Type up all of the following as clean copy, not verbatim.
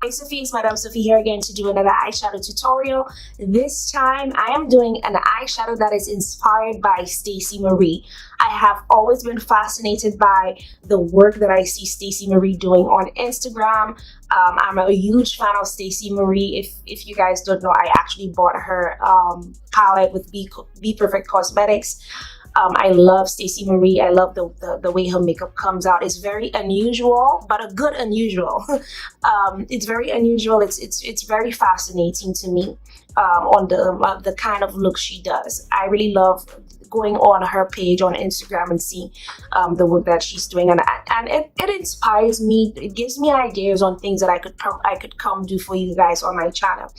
Hi Sophie, it's Madam Sophie here again to do another eyeshadow tutorial. This time I am doing an eyeshadow that is inspired by Stacey Marie. I have always been fascinated by the work that I see Stacey Marie doing on Instagram. I'm a huge fan of Stacey Marie. If you guys don't know, I actually bought her palette with BPERFECT Cosmetics. I love Stacey Marie. I love the way her makeup comes out. It's very unusual, but a good unusual. It's very unusual. It's very fascinating to me on the kind of look she does. I really love going on her page on Instagram and seeing the work that she's doing, and it inspires me. It gives me ideas on things that I could come do for you guys on my channel.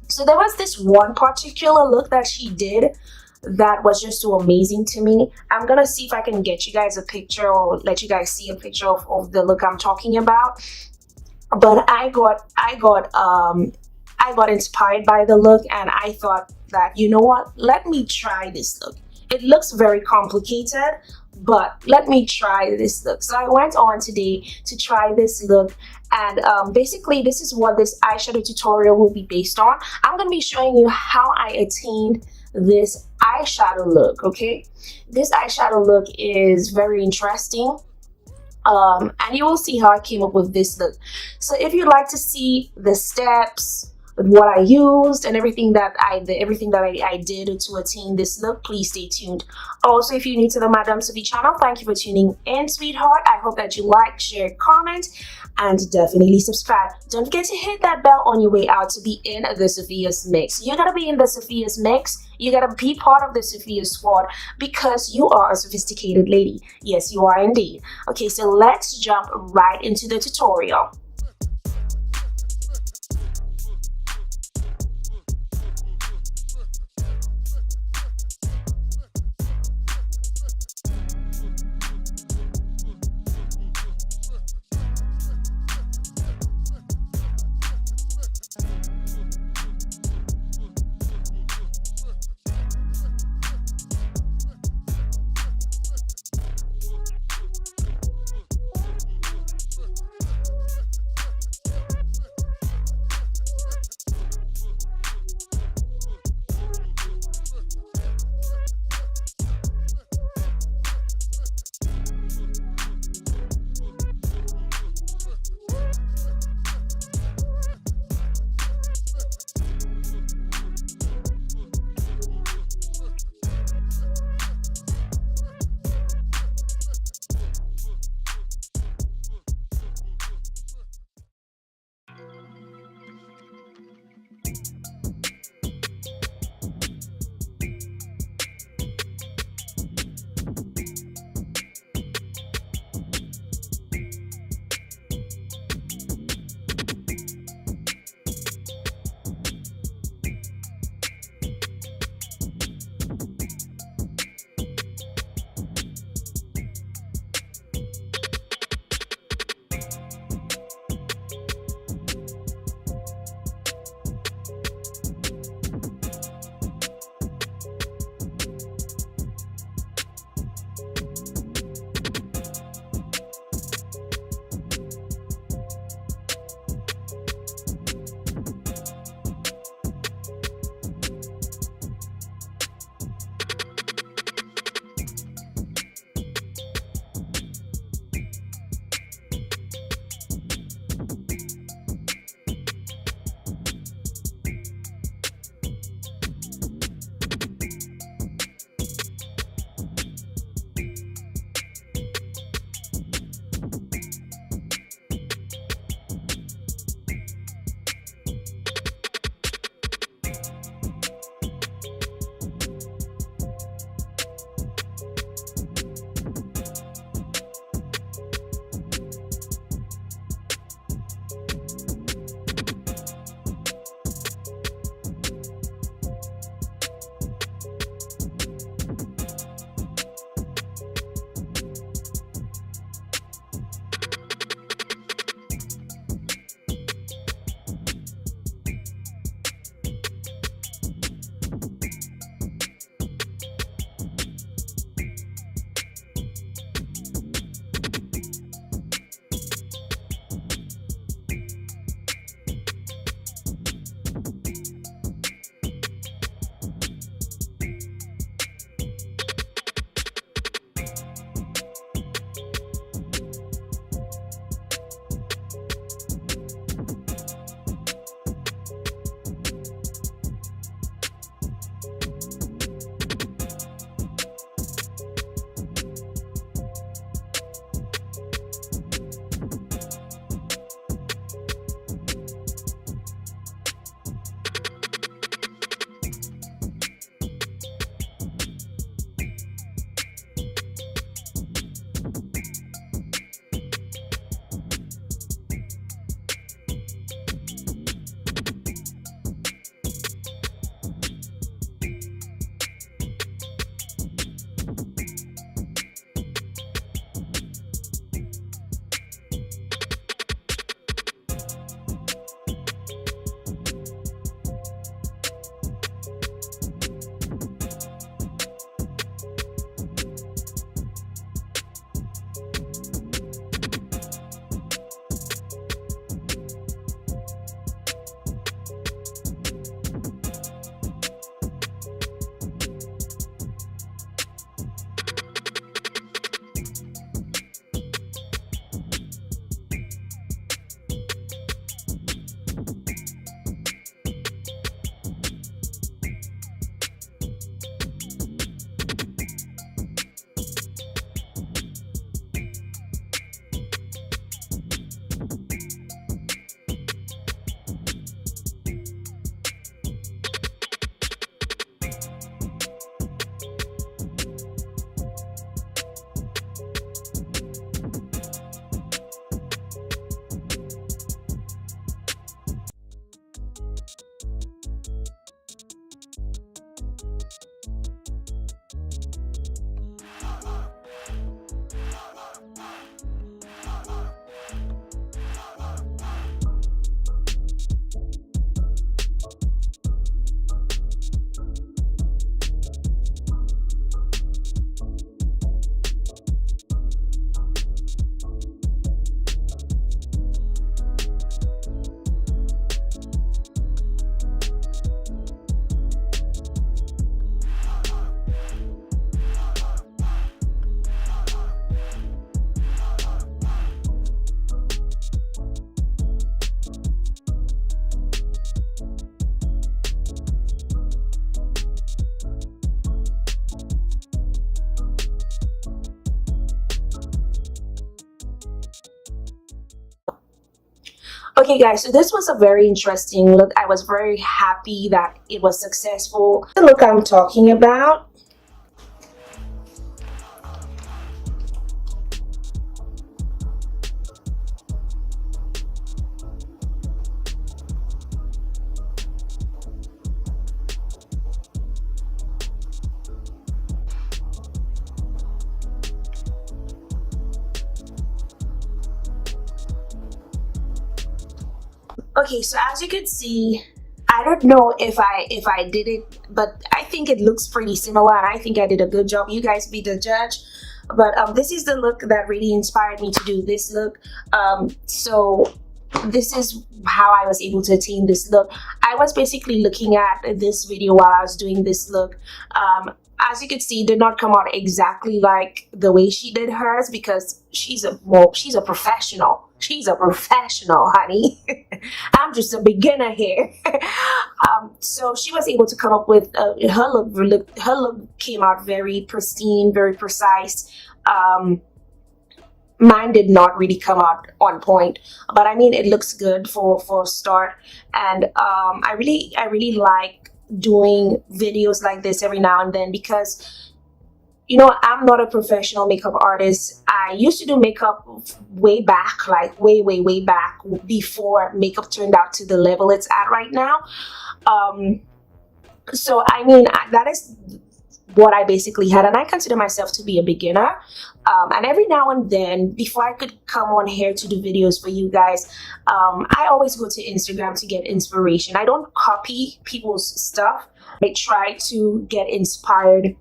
So there was this one particular look that she did that was just so amazing to me. I'm gonna see if I can get you guys a picture or let you guys see a picture of the look I'm talking about. But I got inspired by the look, and I thought that, you know what, let me try this look. It looks very complicated, but let me try this look. So I went on today to try this look, and basically this is what this eyeshadow tutorial will be based on. I'm going to be showing you how I attained this eyeshadow look. Okay, this eyeshadow look is very interesting, and you will see how I came up with this look. So if you'd like to see the steps, what I used, and everything that I did to attain this look, please stay tuned. Also, if you're new to the Madam Sophie channel, thank you for tuning in, sweetheart. I hope that you like, share, comment, and definitely subscribe. Don't forget to hit that bell on your way out to be in the Sophy-yas mix. You gotta be in the Sophy-yas mix. You gotta be part of the Sophy-yas squad because you are a sophisticated lady. Yes, you are indeed. Okay, so let's jump right into the tutorial. Okay guys, so this was a very interesting look. I was very happy that it was successful. The look I'm talking about. Okay, so as you can see, I don't know if I did it, but I think it looks pretty similar, and I think I did a good job. You guys be the judge. But this is the look that really inspired me to do this look. So this is how I was able to attain this look. I was basically looking at this video while I was doing this look. As you can see, it did not come out exactly like the way she did hers, because she's a professional. She's a professional, honey. I'm just a beginner here. So she was able to come up with her look. Her look came out very pristine, very precise. Mine did not really come out on point, but I mean, it looks good for a start. And I really like doing videos like this every now and then, because you know, I'm not a professional makeup artist. I used to do makeup way back, like way back, before makeup turned out to the level it's at right now. So I mean, that is what I basically had, and I consider myself to be a beginner. And every now and then, before I could come on here to do videos for you guys, I always go to Instagram to get inspiration. I don't copy people's stuff. I try to get inspired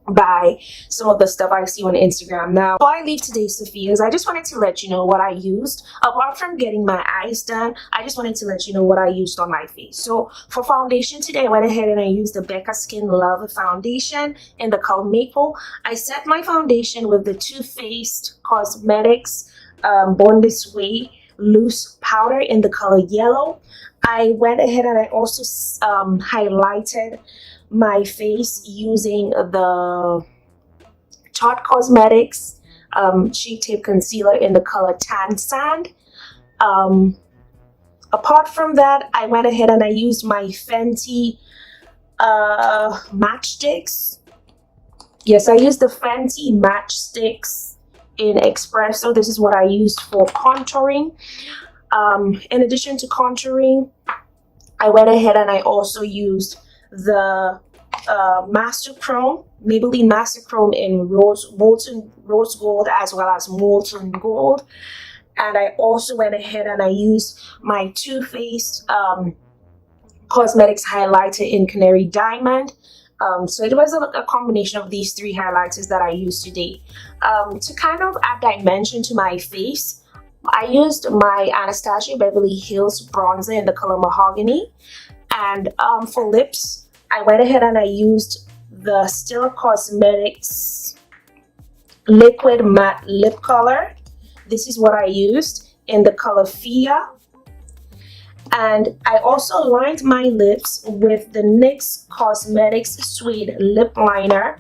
by some of the stuff I see on Instagram. Now, before I leave today's Sophy-yas, I just wanted to let you know what I used. Apart from getting my eyes done, I just wanted to let you know what I used on my face. So for foundation today, I went ahead and I used the Becca Skin Love foundation in the color Maple. I set my foundation with the Too Faced Cosmetics Born This Way loose powder in the color Yellow. I went ahead and I also highlighted my face using the Tarte Cosmetics Shape Tape Concealer in the color Tan Sand. Apart from that, I went ahead and I used my Fenty matchsticks. Yes, I used the Fenty matchsticks in Espresso. This is what I used for contouring. In addition to contouring, I went ahead and I also used the Master Chrome, Maybelline Master Chrome in molten rose gold as well as molten gold. And I also went ahead and I used my Too Faced Cosmetics highlighter in Canary Diamond. So it was a combination of these three highlighters that I used today. To kind of add dimension to my face, I used my Anastasia Beverly Hills bronzer in the color Mahogany. And for lips, I went ahead and I used the STILA Cosmetics Liquid Matte Lip Color. This is what I used in the color Fia. And I also lined my lips with the NYX Cosmetics Suede Lip Liner.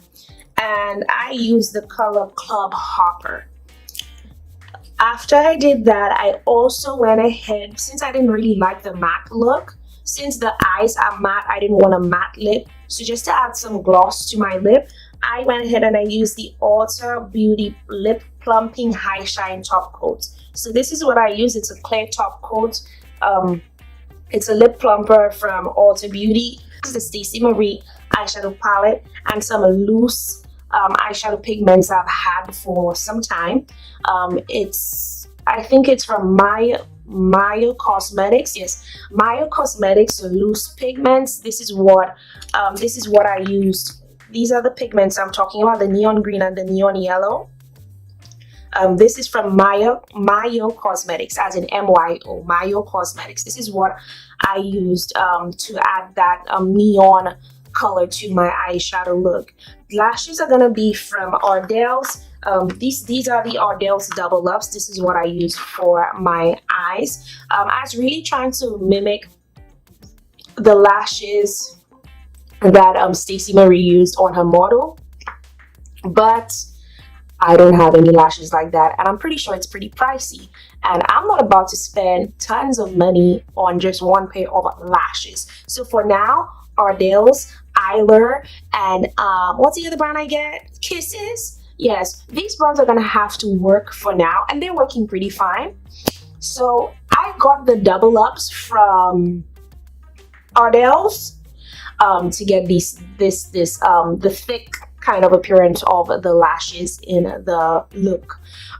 And I used the color Club Hopper. After I did that, I also went ahead, since I didn't really like the matte look, since the eyes are matte, I didn't want a matte lip. So just to add some gloss to my lip, I went ahead and I used the Ulta Beauty Lip Plumping High Shine Top Coat. So this is what I use. It's a clear top coat. It's a lip plumper from Ulta Beauty. This is the Stacey Marie eyeshadow palette and some loose eyeshadow pigments I've had for some time. I think it's from Mayo Cosmetics. Yes, Mayo Cosmetics loose pigments. This is what I used. These are the pigments I'm talking about, the neon green and the neon yellow. This is from Mayo Cosmetics, as in MYO, Mayo Cosmetics. This is what I used to add that neon color to my eyeshadow look. Lashes are gonna be from Ardell's. These are the Ardell's Double Ups. This is what I use for my eyes. I was really trying to mimic the lashes that Stacey Marie used on her model, but I don't have any lashes like that, and I'm pretty sure it's pretty pricey, and I'm not about to spend tons of money on just one pair of lashes. So for now, Ardell's, EYELINER, and what's the other brand I get? Kisses. Yes, these brands are gonna have to work for now, and they're working pretty fine. So I got the double ups from Ardell's to get the thick kind of appearance of the lashes in the look.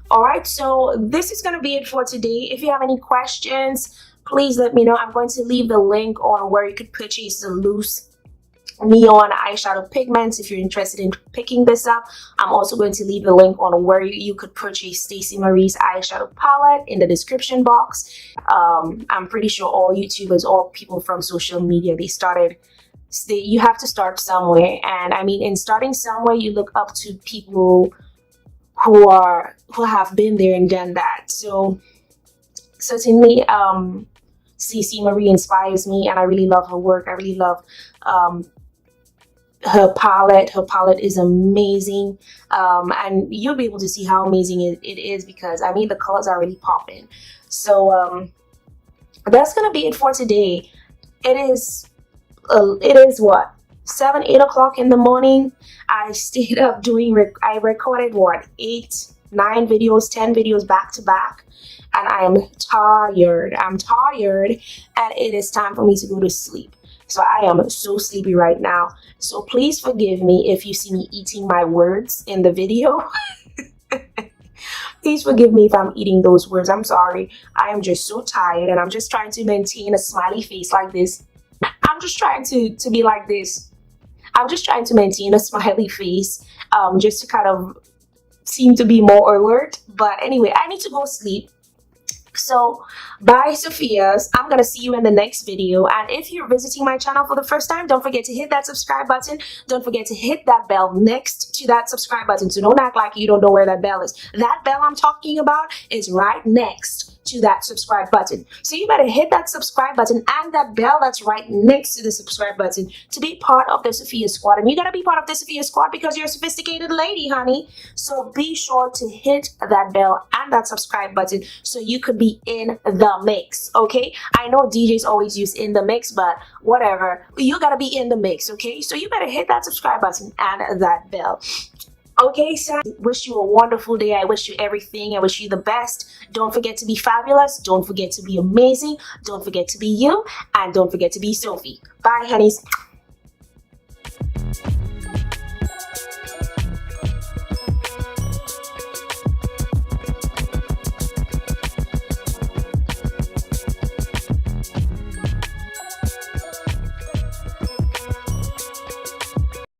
All right, so this is going to be it for today. If you have any questions, please let me know. I'm going to leave the link on where you could purchase the loose neon eyeshadow pigments if you're interested in picking this up. I'm also going to leave the link on where you could purchase Stacey Marie's eyeshadow palette in the description box. I'm pretty sure all YouTubers, all people from social media, you have to start somewhere, and I mean, in starting somewhere, you look up to people who have been there and done that. So certainly Stacey Marie inspires me, and I really love her work. I really love her palette. Her palette is amazing, and you'll be able to see how amazing it is, because I mean, the colors are really popping. So that's gonna be it for today. It is what, 7, 8 o'clock in the morning. I stayed up I recorded what, 8, 9 videos, 10 videos back to back, and I am tired. I'm tired, and it is time for me to go to sleep. So I am so sleepy right now. So please forgive me if you see me eating my words in the video. Please forgive me if I'm eating those words. I'm sorry. I am just so tired, and I'm just trying to maintain a smiley face like this. I'm just trying to be like this. I'm just trying to maintain a smiley face, just to kind of seem to be more alert. But anyway, I need to go sleep. So bye, Sophy-yas. I'm gonna see you in the next video, and if you're visiting my channel for the first time, don't forget to hit that subscribe button. Don't forget to hit that bell next to that subscribe button. So don't act like you don't know where that bell is. That bell I'm talking about is right next to that subscribe button. So you better hit that subscribe button and that bell that's right next to the subscribe button to be part of the Sophy-yas squad. And you gotta be part of the Sophy-yas squad because you're a sophisticated lady, honey. So be sure to hit that bell and that subscribe button so you could be in the mix, okay? I know DJs always use in the mix, but whatever. You gotta be in the mix, okay? So you better hit that subscribe button and that bell. Okay, so I wish you a wonderful day. I wish you everything. I wish you the best. Don't forget to be fabulous. Don't forget to be amazing. Don't forget to be you. And don't forget to be Sophie. Bye, honeys.